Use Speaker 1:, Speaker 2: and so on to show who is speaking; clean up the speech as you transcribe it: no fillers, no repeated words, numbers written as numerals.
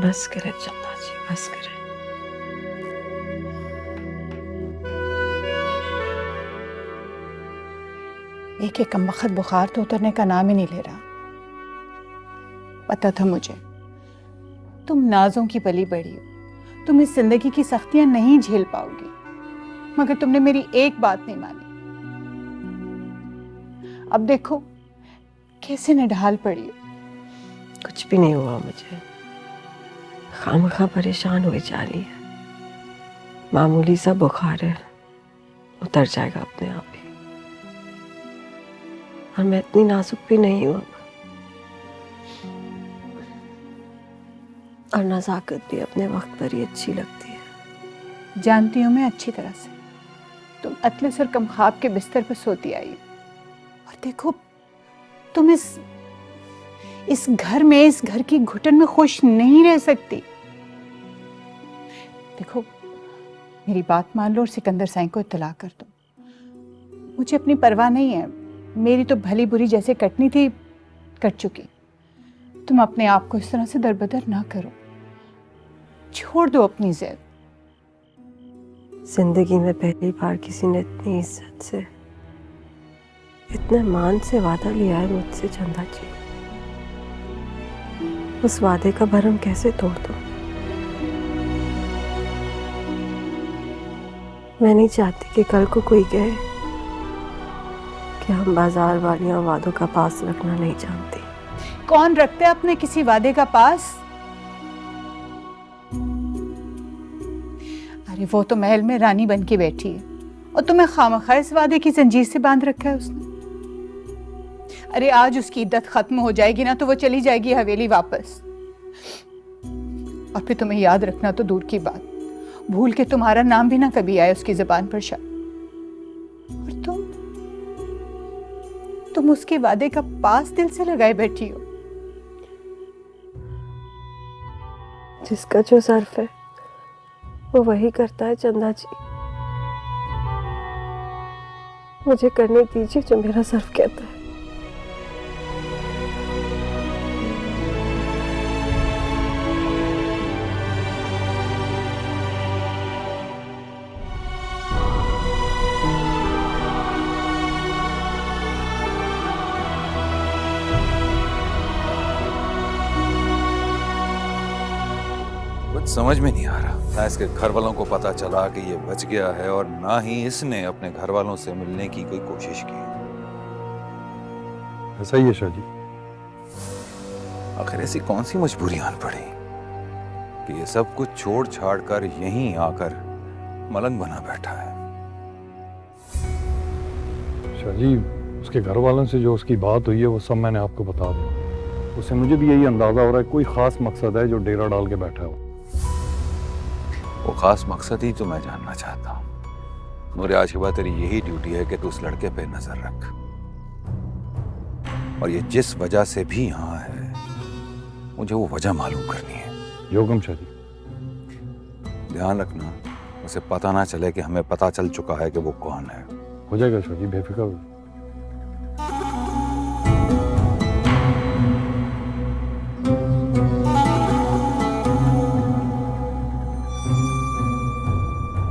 Speaker 1: बस करे चंदा जी, बस करे।
Speaker 2: एक कम वक्त बुखार तो उतरने का नाम ही नहीं ले रहा। पता था मुझे तुम नाजों की पली बड़ी हो, तुम इस जिंदगी की सख्तियां नहीं झेल पाओगी, मगर तुमने मेरी एक बात नहीं मानी। अब देखो कैसे निढाल पड़ी हो।
Speaker 1: कुछ भी नहीं हुआ मुझे, खामखा परेशान हुई जा रही है। मामूली सा बुखार है, उतर जाएगा अपने आप ही। और मैं इतनी नाजुक भी नहीं हूं, और नजाकत भी अपने वक्त पर ही अच्छी लगती है।
Speaker 2: जानती हूं मैं अच्छी तरह से, तुम अतलस और कमख्वाब के बिस्तर पर सोती आई हो। और देखो तुम इस घर में, इस घर की घुटन में खुश नहीं रह सकती। देखो मेरी बात मान लो और सिकंदर साईं को इत्तला कर दो। मुझे अपनी परवाह नहीं है, मेरी तो भली बुरी जैसे कटनी थी कट चुकी। तुम अपने आप को इस तरह से दरबदर ना करो, छोड़ दो अपनी जिद।
Speaker 1: जिंदगी में पहली बार किसी ने इतनी इज्जत से, इतने मान से वादा लिया है मुझसे चंदा जी। उस वादे का भरम कैसे तोड़ दूं? मैं नहीं चाहती कि कल को कोई कहे कि हम बाजार वालियां वादों का पास रखना नहीं जानती।
Speaker 2: कौन रखता है अपने किसी वादे का पास? अरे वो तो महल में रानी बन के बैठी है और तुम्हें खामखा इस वादे की जंजीर से बांध रखा है उसने। अरे आज उसकी इद्दत खत्म हो जाएगी ना तो वो चली जाएगी हवेली वापस। और फिर तुम्हें याद रखना तो दूर की बात, भूल के तुम्हारा नाम भी ना कभी आए उसकी जुबान पर शायद। और तुम उसके वादे का पास दिल से लगाए बैठी हो।
Speaker 1: जिसका जो ज़र्फ है वो वही करता है चंदा जी। मुझे करने दीजिए जो मेरा ज़र्फ कहता है।
Speaker 3: कुछ समझ में नहीं आ रहा, ना इसके घर वालों को पता चला कि ये बच गया है और ना ही इसने अपने घर वालों से मिलने की कोई कोशिश की।
Speaker 4: ऐसा ही है शाह जी।
Speaker 3: आखिर ऐसी कौन सी मजबूरी आन पड़ी कि ये सब कुछ छोड़ छाड़ कर यहीं आकर मलंग बना बैठा है।
Speaker 4: शाह जी, उसके घर वालों से जो उसकी बात हुई है वो सब मैंने आपको बता दिया। उससे मुझे भी यही अंदाजा हो रहा है कोई खास मकसद है जो डेरा डाल के बैठा है।
Speaker 3: वो खास मकसद ही तो मैं जानना चाहता हूँ। मेरे आज के बाद तेरी यही ड्यूटी है कि तू उस लड़के पे नजर रख, और ये जिस वजह से भी यहाँ है मुझे वो वजह मालूम करनी है।
Speaker 4: योगम शाह जी।
Speaker 3: ध्यान रखना उसे पता ना चले कि हमें पता चल चुका है कि वो कौन है।
Speaker 4: हो जाएगा शाह जी, बेफिक्र हो।